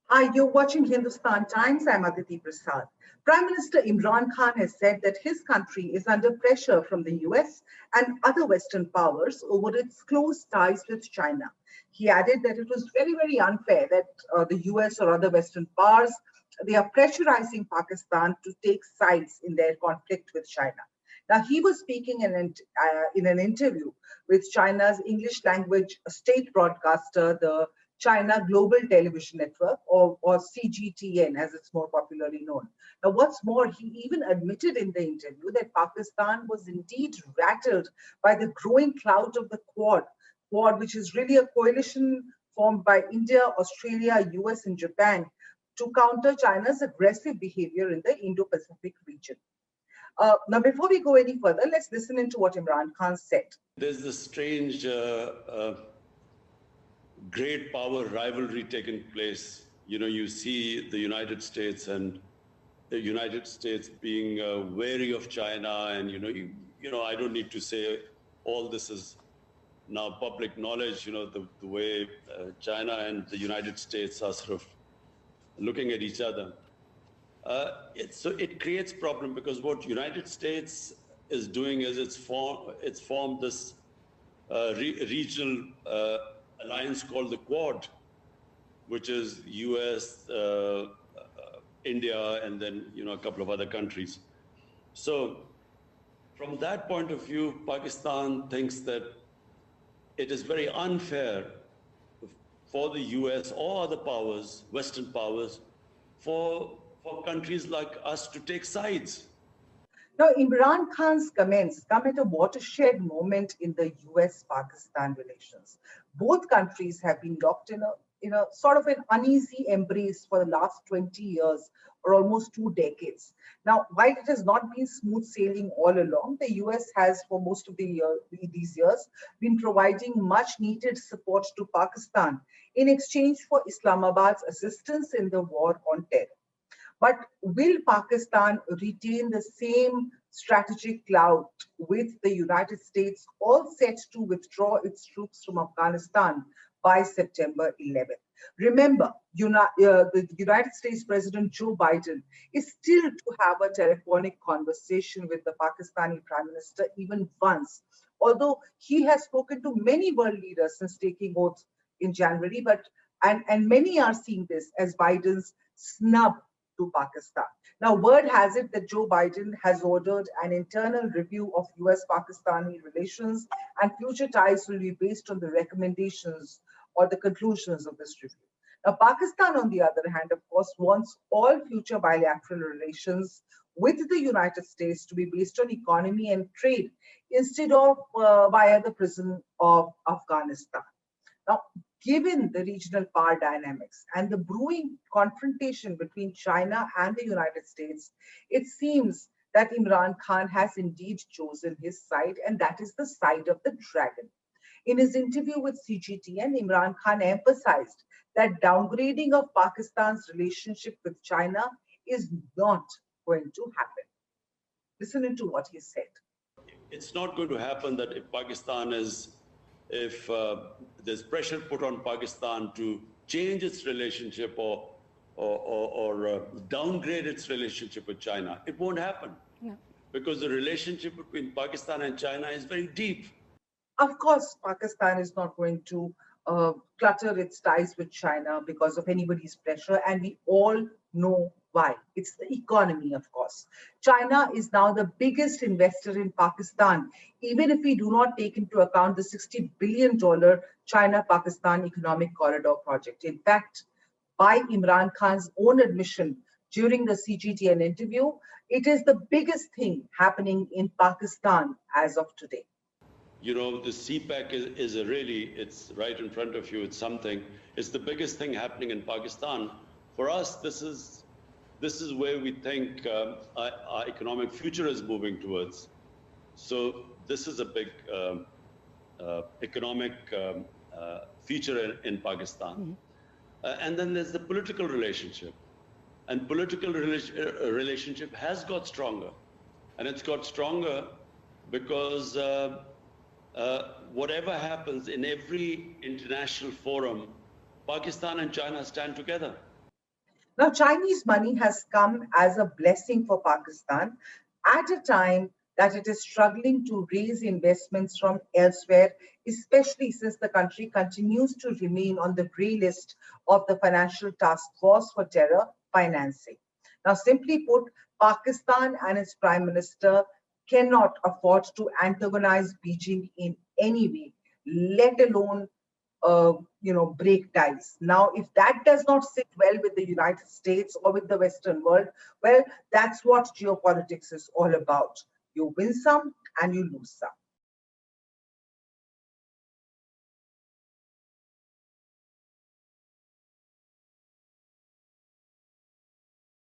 Hi, you're watching Hindustan Times. I'm Aditi Prasad. Prime Minister Imran Khan has said that his country is under pressure from the US and other Western powers over its close ties with China. He added that it was very, very unfair that the US or other Western powers they are pressurizing Pakistan to take sides in their conflict with China. Now, he was speaking in an interview with China's English language state broadcaster, the China Global Television Network, or CGTN as it's more popularly known. Now, what's more, he even admitted in the interview that Pakistan was indeed rattled by the growing clout of the Quad, which is really a coalition formed by India, Australia, US, and Japan to counter China's aggressive behavior in the Indo-Pacific region. Now, before we go any further, let's listen into what Imran Khan said. There's this strange great power rivalry taking place. You know, you see the United States and the United States being wary of China, and I don't need to say all this is now public knowledge. You know, the way China and the United States are sort of looking at each other. So it creates problem because what United States is doing is it's formed this regional alliance called the Quad, which is US, India, and then a couple of other countries. So from that point of view, Pakistan thinks that it is very unfair for the US or other powers, Western powers, for countries like us to take sides. Now, Imran Khan's comments come at a watershed moment in the US-Pakistan relations. Both countries have been locked in a sort of an uneasy embrace for the last 20 years or almost 2 decades. Now, while it has not been smooth sailing all along, the US has, for most of these years, been providing much needed support to Pakistan in exchange for Islamabad's assistance in the war on terror. But will Pakistan retain the same strategic clout with the United States all set to withdraw its troops from Afghanistan by September 11th? Remember, the United States President Joe Biden is still to have a telephonic conversation with the Pakistani Prime Minister even once, although he has spoken to many world leaders since taking oath in January, and many are seeing this as Biden's snub to Pakistan. Now, word has it that Joe Biden has ordered an internal review of US-Pakistani relations, and future ties will be based on the recommendations or the conclusions of this review. Now, Pakistan, on the other hand, of course, wants all future bilateral relations with the United States to be based on economy and trade instead of via the prism of Afghanistan. Now, given the regional power dynamics and the brewing confrontation between China and the United States, it seems that Imran Khan has indeed chosen his side, and that is the side of the dragon. In his interview with CGTN, Imran Khan emphasized that downgrading of Pakistan's relationship with China is not going to happen. Listen to what he said. It's not going to happen that if there's pressure put on Pakistan to change its relationship or downgrade its relationship with China. It won't happen. No. Because the relationship between Pakistan and China is very deep. Of course, Pakistan is not going to clutter its ties with China because of anybody's pressure, and we all know why. It's the economy, of course. China is now the biggest investor in Pakistan, even if we do not take into account the $60 billion China-Pakistan Economic Corridor project. In fact, by Imran Khan's own admission during the CGTN interview, it is the biggest thing happening in Pakistan as of today. You know, the CPEC is it's right in front of you. It's something. It's the biggest thing happening in Pakistan. For us, this is where we think our economic future is moving towards. So this is a big economic feature in Pakistan. And then there's the political relationship. And political relationship has got stronger. And it's got stronger because whatever happens in every international forum, Pakistan and China stand together. Now, Chinese money has come as a blessing for Pakistan at a time that it is struggling to raise investments from elsewhere, especially since the country continues to remain on the grey list of the Financial Task Force for Terror Financing. Now, simply put, Pakistan and its Prime Minister cannot afford to antagonize Beijing in any way, let alone break ties. Now, if that does not sit well with the United States or with the Western world, well, that's what geopolitics is all about. You win some and you lose some.